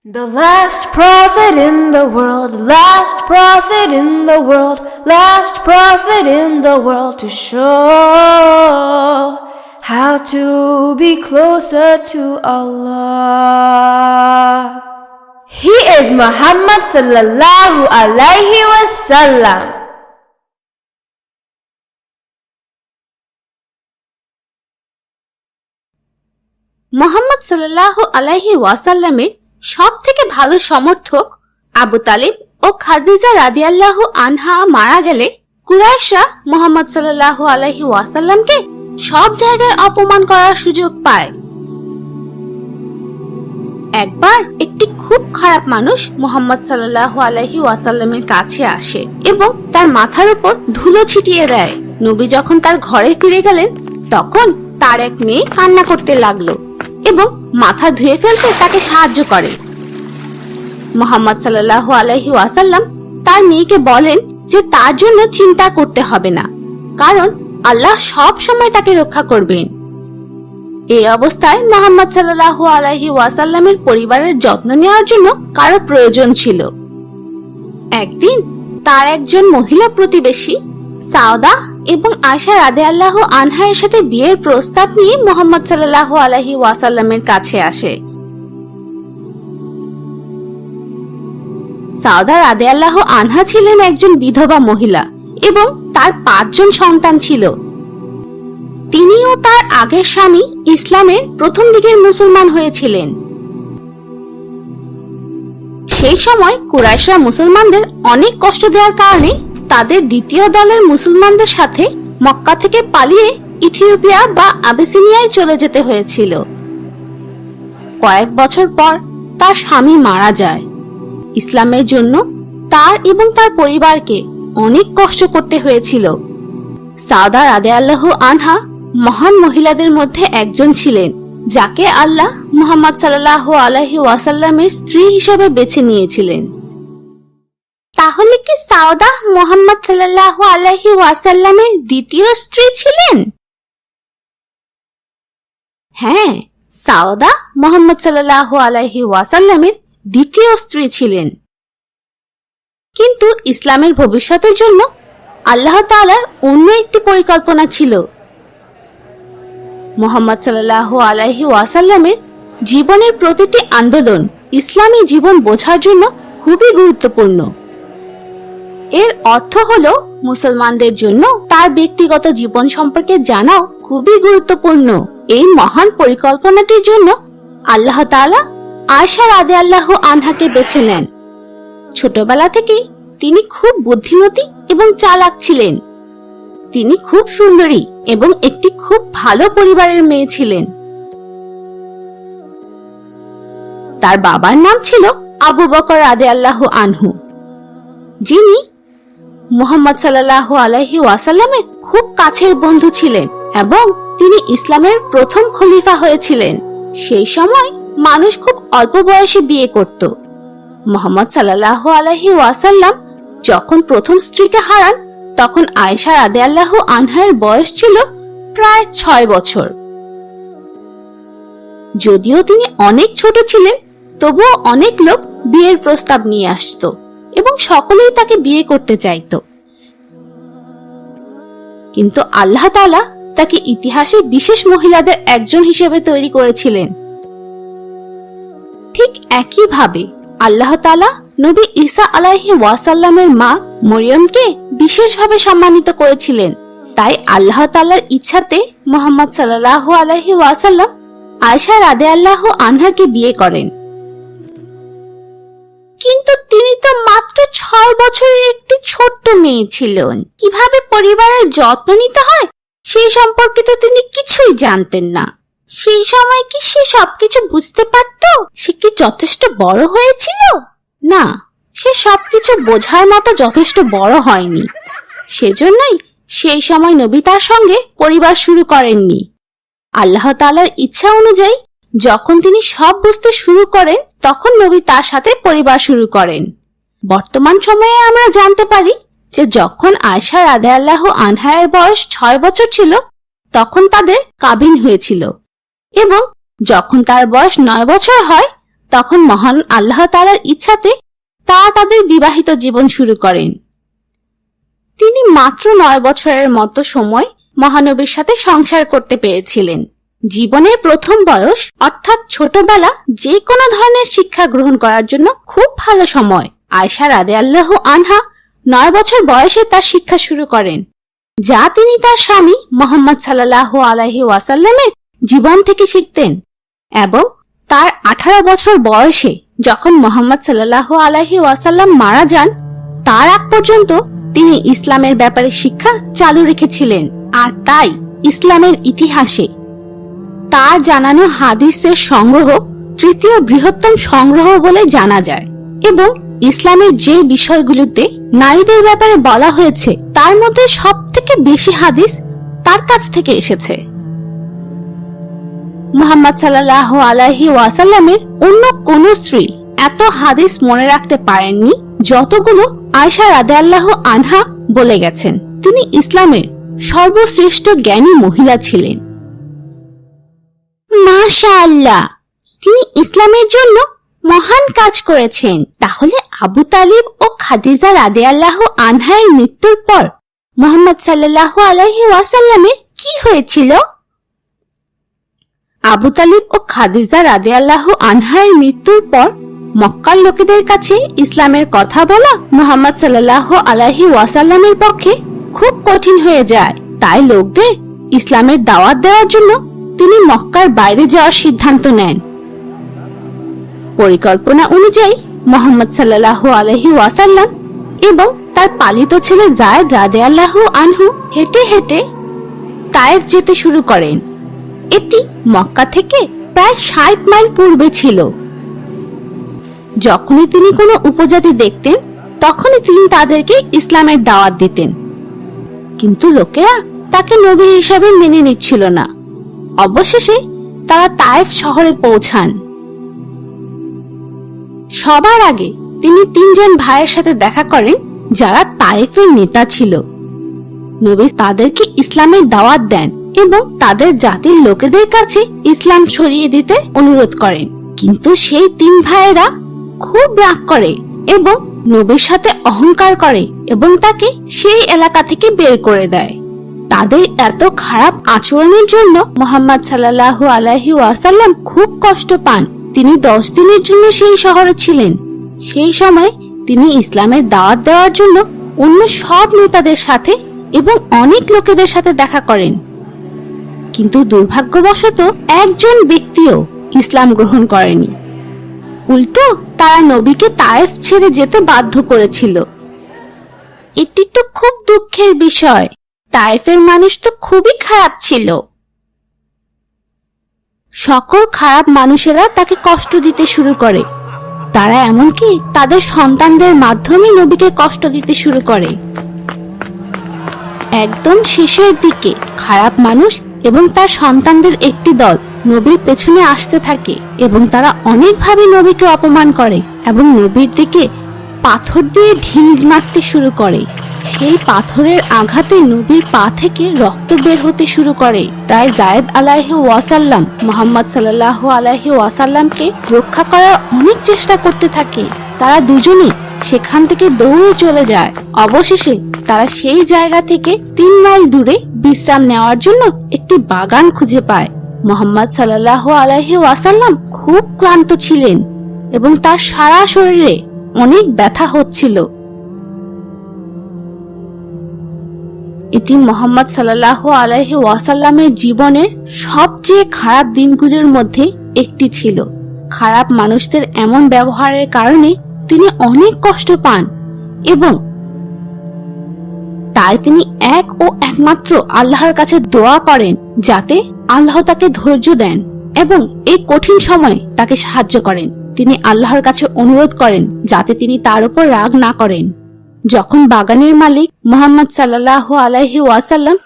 The last prophet in the world, last prophet in the world, last prophet in the world to show how to be closer to Allah. He is Muhammad sallallahu alaihi wasallam. Muhammad সাল্লাল্লাহু আলাইহি ওয়াসাল্লামের সব থেকে ভালো সমর্থক আবু তালিব ও খাদিজা রাদিয়াল্লাহু আনহা মারা গেলে কুরাইশরা মুহাম্মদ সাল্লাল্লাহু আলাইহি ওয়াসাল্লামকে সব জায়গায় অপমান করার সুযোগ পায়। একবার একটি খুব খারাপ মানুষ মুহাম্মদ সাল্লাল্লাহু আলাইহি ওয়াসাল্লামের কাছে আসে এবং তার মাথার উপর ধুলো ছিটিয়ে দেয়। নবী যখন তার ঘরে ফিরে গেলেন তখন তার এক মেয়ে কান্না করতে লাগলো এবং মাথা ধুয়ে ফেলতে তাকে সাহায্য করে। মুহাম্মদ সাল্লাল্লাহু আলাইহি ওয়াসাল্লাম তার মেয়েকে বলেন যে তার জন্য চিন্তা করতে হবে না, কারণ আল্লাহ সব সময় তাকে রক্ষা করবেন। এই অবস্থায় মুহাম্মদ সাল্লাল্লাহু আলাইহি ওয়াসাল্লামের পরিবারের যত্ন নেওয়ার জন্য কারো প্রয়োজন ছিল। একদিন তার একজন মহিলা প্রতিবেশী সাউদা এবং আয়েশা রাদিয়াল্লাহু আনহার সাথে বিয়ের প্রস্তাব নিয়ে মুহাম্মদ সাল্লাল্লাহু আলাইহি ওয়াসাল্লামের কাছে আসে। সাউদা রাদিয়াল্লাহু আনহা ছিলেন একজন বিধবা মহিলা এবং তার 5 জন সন্তান ছিল। তিনি ও তার আগের স্বামী ইসলামের প্রথম দিকের মুসলমান হয়েছিলেন। সেই সময় কুরাইশরা মুসলমানদের অনেক কষ্ট দেওয়ার কারণে তাদের দ্বিতীয় দলের মুসলমানদের সাথে মক্কা থেকে পালিয়ে ইথিওপিয়া বা আবিসিনিয়ায় চলে যেতে হয়েছিল। কয়েক বছর পর তার স্বামী মারা যায়। ইসলামের জন্য তার এবং তার পরিবারকে অনেক কষ্ট করতে হয়েছিল। সাউদা রাদিয়াল্লাহু আনহা মহান মহিলাদের মধ্যে একজন ছিলেন, যাকে আল্লাহ মুহাম্মদ সাল্লাল্লাহু আলাইহি ওয়াসাল্লামের স্ত্রী হিসেবে বেছে নিয়েছিলেন। তাহলে কি সাউদা মুহাম্মদ সাল্লাল্লাহু আলাইহি ওয়াসাল্লামের দ্বিতীয় স্ত্রী ছিলেন? হ্যাঁ, সাউদা মুহাম্মদ সাল্লাল্লাহু আলাইহি ওয়াসাল্লামের দ্বিতীয় স্ত্রী ছিলেন। কিন্তু ইসলামের ভবিষ্যতের জন্য আল্লাহ তাআলার অন্য একটি পরিকল্পনা ছিল। মুহাম্মদ সাল্লাল্লাহু আলাইহি ওয়াসাল্লামের জীবনের প্রতিটি আন্দোলন ইসলামী জীবন বোঝার জন্য খুবই গুরুত্বপূর্ণ। এর অর্থ হলো মুসলমানদের জন্য তার ব্যক্তিগত জীবন সম্পর্কে জানাও খুবই গুরুত্বপূর্ণ। এই মহান পরিকল্পনাটির জন্য আল্লাহ তাআলা আয়েশা রাদিয়াল্লাহু আনহাকে বেছে নেন। ছোটবেলা থেকে তিনি খুব বুদ্ধিমতী এবং চালাক ছিলেন। তিনি খুব সুন্দরী এবং একটি খুব ভালো পরিবারের মেয়ে ছিলেন। তার বাবার নাম ছিল আবু বকর রাদিয়াল্লাহু আনহু, যিনি মুহাম্মদ সাল্লাল্লাহু আলাইহি ওয়াসাল্লামের খুব কাছের বন্ধু ছিলেন এবং তিনি ইসলামের প্রথম খলিফা হয়েছিলেন। সেই সময় মানুষ খুব অল্প বয়সে বিয়ে করত। মুহাম্মদ সাল্লাল্লাহু আলাইহি ওয়াসাল্লাম যখন প্রথম স্ত্রীকে হারান তখন আয়েশা রাদিয়াল্লাহু আনহার বয়স ছিল প্রায় 6 বছর। যদিও তিনি অনেক ছোট ছিলেন, তবুও অনেক লোক বিয়ের প্রস্তাব নিয়ে আসতো এবং সকলেই তাকে বিয়ে করতে চাইতো। কিন্তু আল্লাহ তাআলা তাকে ইতিহাসে বিশেষ মহিলাদের একজন হিসেবে তৈরি করেছিলেন। ঠিক একইভাবে আল্লাহ তাআলা নবী ঈসা আলাইহি ওয়াসাল্লামের মা মরিয়মকে বিশেষভাবে সম্মানিত করেছিলেন। তাই আল্লাহ তাআলার ইচ্ছাতে মুহাম্মদ সাল্লাল্লাহু আলাইহি ওয়াসাল্লাম আয়েশা রাদিয়াল্লাহু আনহাকে বিয়ে করেন। কিন্তু তিনি তো মাত্র 6 বছরের একটি ছোট্ট মেয়ে ছিলেন। কিভাবে পরিবারের যত্ন নিতে হয় সেই সম্পর্কে তো তিনি কিছুই জানতেন না। সেই সময় কি সে সবকিছু বুঝতে পারত? সে কি যথেষ্ট বড় হয়েছিল? না, সে সবকিছু বোঝার মতো যথেষ্ট বড় হয়নি। সেজন্যই সেই সময় নবী তার সঙ্গে পরিবার শুরু করেননি। আল্লাহ তাআলার ইচ্ছা অনুযায়ী যখন তিনি সব বুঝতে শুরু করেন তখন নবী তার সাথে পরিবার শুরু করেন। বর্তমান সময়ে আমরা জানতে পারি যে যখন আয়েশা রাদিয়াল্লাহু আনহার বয়স 6 বছর ছিল তখন তাদের কাবিন হয়েছিল এবং যখন তার বয়স 9 বছর হয় তখন মহান আল্লাহ তাআলার ইচ্ছাতে তারা তাদের বিবাহিত জীবন শুরু করেন। তিনি মাত্র 9 বছরের মতো সময় মহানবীর সাথে সংসার করতে পেরেছিলেন। জীবনের প্রথম বয়স অর্থাৎ ছোটবেলা যে কোনো ধরনের শিক্ষা গ্রহণ করার জন্য খুব ভালো সময়। আয়েশা রাদিয়াল্লাহু আনহা 9 বছর বয়সে তার শিক্ষা শুরু করেন, যা তিনি তার স্বামী মুহাম্মদ সাল্লাল্লাহু আলাইহি ওয়াসাল্লামের জীবন থেকে শিখতেন। এবং তার 18 বছর বয়সে যখন মুহাম্মদ সাল্লাল্লাহু আলাইহি ওয়াসাল্লাম মারা যান, তার আগ পর্যন্ত তিনি ইসলামের ব্যাপারে শিক্ষা চালু রেখেছিলেন। আর তাই ইসলামের ইতিহাসে তার জানানো হাদিসের সংগ্রহ তৃতীয় বৃহত্তম সংগ্রহ বলে জানা যায়। এবং ইসলামের যে বিষয়গুলোতে নারীদের ব্যাপারে বলা হয়েছে তার মধ্যে সবথেকে বেশি হাদিস তার কাছ থেকে এসেছে। মুহাম্মদ সাল্লাল্লাহু আলাইহি ওয়াসাল্লামের অন্য কোন স্ত্রী এত হাদিস মনে রাখতে পারেননি যতগুলো আয়েশা রাদিয়াল্লাহু আনহা বলে গেছেন। তিনি ইসলামের সর্বশ্রেষ্ঠ জ্ঞানী মহিলা ছিলেন। মাশাআল্লাহ, তিনি ইসলামের জন্য মহান কাজ করেছেন। তাহলে আবু তালিব ও খাদিজা রাদিয়াল্লাহু আনহার মৃত্যুর পর মুহাম্মদ সাল্লাল্লাহু আলাইহি ওয়াসাল্লামের কি হয়েছিল? আবু তালিব ও খাদিজা রাদিয়াল্লাহু আনহার মৃত্যুর পর মক্কার লোকেদের কাছে ইসলামের কথা বলা মুহাম্মদ সাল্লাল্লাহু আলাইহি ওয়াসাল্লামের পক্ষে খুব কঠিন হয়ে যায়। তাই লোকদের ইসলামের দাওয়াত দেওয়ার জন্য তিনি মক্কার বাইরে যাওয়ার সিদ্ধান্ত নেন। পরিকল্পনা অনুযায়ী মুহাম্মদ সাল্লাল্লাহু আলাইহি ওয়াসাল্লাম এবং তার পালিত ছেলে যায়েদ রাদিয়াল্লাহু আনহু হেঁটে হেঁটে তায়েফ যেতে শুরু করেন। এটি মক্কা থেকে প্রায় 60 মাইল পূর্বে ছিল। যখনই তিনি কোনো উপজাতি দেখতেন তখনই তিনি তাদেরকে ইসলামের দাওয়াত দিতেন, কিন্তু লোকেরা তাকে নবী হিসাবে মেনে নিচ্ছিল না। অবশেষে তারা তায়েফ শহরে পৌঁছান। সবার আগে তিনি 3 জন ভাইয়ের সাথে দেখা করেন যারা তায়েফের নেতা ছিল। নবী তাদেরকে ইসলামের দাওয়াত দেন এবং তাদের জাতির লোকেদের কাছে ইসলাম ছড়িয়ে দিতে অনুরোধ করেন। কিন্তু সেই 3 ভাইয়েরা খুব রাগ করে এবং নবীর সাথে অহংকার করে এবং তাকে সেই এলাকা থেকে বের করে দেয়। তাদের এত খারাপ আচরণের জন্য মুহাম্মদ সাল্লাল্লাহু আলাইহি ওয়াসাল্লাম খুব কষ্ট পান। তিনি 10 দিনের জন্য সেই শহরে ছিলেন। সেই সময় তিনি ইসলামের দাওয়াত দেওয়ার জন্য অন্য সব নেতাদের সাথে এবং অনেক লোকেদের সাথে দেখা করেন, কিন্তু দুর্ভাগ্যবশত একজন ব্যক্তিও ইসলাম গ্রহণ করেনি। উল্টো তারা নবীকে তায়েফ ছেড়ে যেতে বাধ্য করেছিল। এটি তো খুব দুঃখের বিষয়। তায়েফের মানুষ তো খুবই খারাপ ছিল। সকল খারাপ মানুষেরা তাকে কষ্ট দিতে শুরু করে। তারা এমনকি তাদের সন্তানদের মাধ্যমে নবীকে কষ্ট দিতে শুরু করে। একদম শেষের দিকে খারাপ মানুষ এবং তার সন্তানদের একটি দল নবীর পেছনে আসতে থাকে এবং তারা অনেকভাবে নবীকে অপমান করে এবং নবীর দিকে পাথর দিয়ে ঢিল মারতে শুরু করে। সেই পাথরের আঘাতে নবীর পা থেকে রক্ত বের হতে শুরু করে। তাই যায়েদ আলাইহি ওয়াসাল্লাম মুহাম্মদ সাল্লাল্লাহু আলাইহি ওয়াসাল্লামকে রক্ষা করার অনেক চেষ্টা করতে থাকে। তারা দুজনে সেখান থেকে দৌড়ে চলে যায়। অবশেষে তারা সেই জায়গা থেকে 3 মাইল দূরে বিশ্রাম নেওয়ার জন্য একটি বাগান খুঁজে পায়। মুহাম্মদ সাল্লাল্লাহু আলাইহি ওয়াসাল্লাম খুব ক্লান্ত ছিলেন এবং তার সারা শরীরে অনেক ব্যথা হচ্ছিল। এটি মুহাম্মদ সাল্লাল্লাহু আলাইহি ওয়াসাল্লামের জীবনের সবচেয়ে খারাপ দিনগুলোর মধ্যে একটি ছিল। খারাপ মানুষদের এমন ব্যবহারের কারণে তিনি অনেক কষ্ট পান এবং তাই তিনি এক ও একমাত্র আল্লাহর কাছে দোয়া করেন যাতে আল্লাহ তাকে ধৈর্য দেন এবং এই কঠিন সময়ে তাকে সাহায্য করেন। তিনি আল্লাহর কাছে অনুরোধ করেন যাতে তিনি তার উপর রাগ না করেন। যখন বাগানের মালিক মুহাম্মদ সাল্লাল্লাহু আলাইহি ওয়াসাল্লাম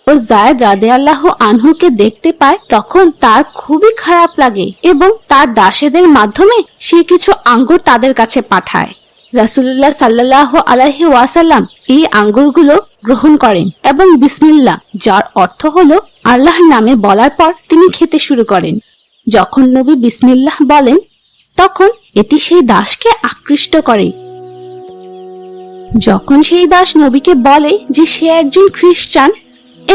ও যায়েদ রাদিয়াল্লাহু আনহুকে দেখতে পায় তখন তার খুবই খারাপ লাগে এবং তার দাসীদের মাধ্যমে সে কিছু আঙ্গুর তাদের কাছে পাঠায়। রাসূলুল্লাহ সাল্লাল্লাহু আলাইহি ওয়াসাল্লাম এই আঙ্গুরগুলো গ্রহণ করেন এবং বিসমিল্লাহ, যার অর্থ হলো আল্লাহর নামে বলার পর তিনি খেতে শুরু করেন। যখন নবী বিসমিল্লাহ বলেন তখন এটি সেই দাসকে আকৃষ্ট করে। যখন সেই দাস নবীকে বলে যে সে একজন খ্রিস্টান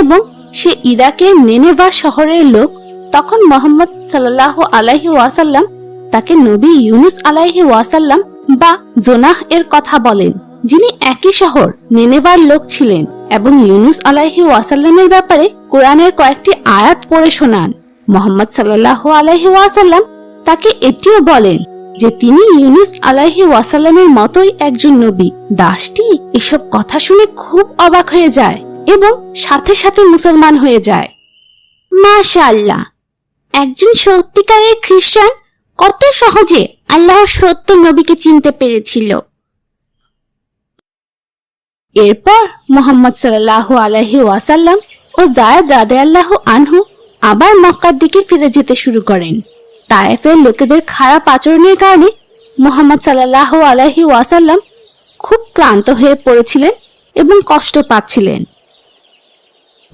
এবং সে ইরাকের নেনেভা শহরের লোক, তখন মুহাম্মদ সাল্লাল্লাহু আলাইহি ওয়াসাল্লাম তাকে নবী ইউনুস আলাইহি ওয়াসাল্লাম বা জোনাহ এর কথা বলেন, যিনি একই শহর নেনেভার লোক ছিলেন, এবং ইউনুস আলাইহি ওয়াসাল্লামের ব্যাপারে কোরআনের কয়েকটি আয়াত পড়ে শোনান। মুহাম্মদ সাল্লাল্লাহু আলাইহি ওয়াসাল্লাম তাকে এটিও বলেন যে তিনি ইউনুস আলাইহি ওয়াসাল্লামের মতোই একজন নবী। দাসটি এসব কথা শুনে খুব অবাক হয়ে যায় এবং সাথে সাথে মুসলমান হয়ে যায়। মাশাআল্লাহ, একজন সত্যিকারের খ্রিস্টান কত সহজে আল্লাহর সত্য নবীকে চিনতে পেরেছিল। এরপর মুহাম্মদ সাল্লাল্লাহু আলাইহি ওয়াসাল্লাম ও যায়েদ রাদিয়াল্লাহু আনহু আবার মক্কার দিকে ফিরে যেতে শুরু করেন। তায়েফের লোকেদের খারাপ আচরণের কারণে মুহাম্মদ সাল্লাল্লাহু আলাইহি ওয়াসাল্লাম খুব ক্লান্ত হয়ে পড়েছিলেন এবং কষ্ট পাচ্ছিলেন।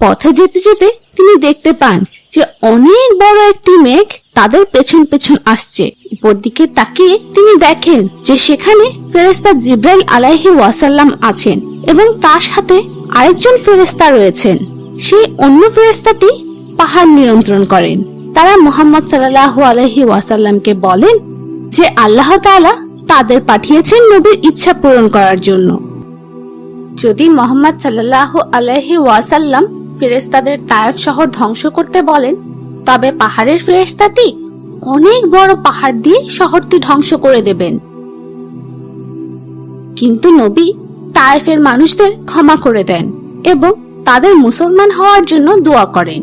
পথে যেতে যেতে তিনি দেখতে পান যে অনেক বড় একটি মেঘ তাদের পেছন পেছন আসছে। উপর দিকে তাকিয়ে তিনি দেখেন যে সেখানে ফেরেশতা জিবরাইল আলাইহি ওয়াসাল্লাম আছেন এবং তার সাথে আরেকজন ফেরেশতা রয়েছেন। সেই অন্য ফেরেশতাটি পাহাড় নিয়ন্ত্রণ করেন। তারা মুহাম্মদ সাল্লাল্লাহু আলাইহি ওয়াসাল্লামকে বলেন যে আল্লাহ তাআলা তাদের পাঠিয়েছেন নবীর ইচ্ছা পূরণ করার জন্য। যদি মুহাম্মদ সাল্লাল্লাহু আলাইহি ওয়াসাল্লাম ফেরেশতাদের তায়েফ শহর ধ্বংস করতে বলেন, তবে পাহাড়ের ফেরেশতাটি অনেক বড় পাহাড় দিয়ে শহরটি ধ্বংস করে দেবেন। কিন্তু নবী তায়েফের মানুষদের ক্ষমা করে দেন এবং তাদের মুসলমান হওয়ার জন্য দোয়া করেন।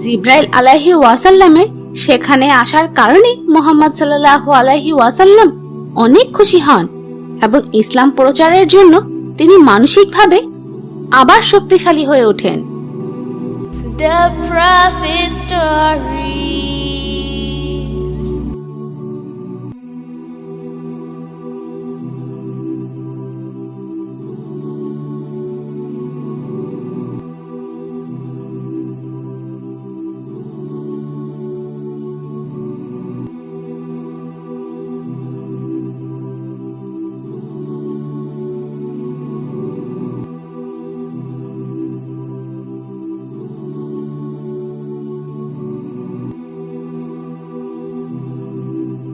জিবরাইল আলাইহি ওয়াসাল্লামের সেখানে আসার কারণে মুহাম্মদ সাল্লাল্লাহু আলাইহি ওয়াসাল্লাম অনেক খুশি হন এবং ইসলাম প্রচারের জন্য তিনি মানসিকভাবে আবার শক্তিশালী হয়ে ওঠেন। The prophet story.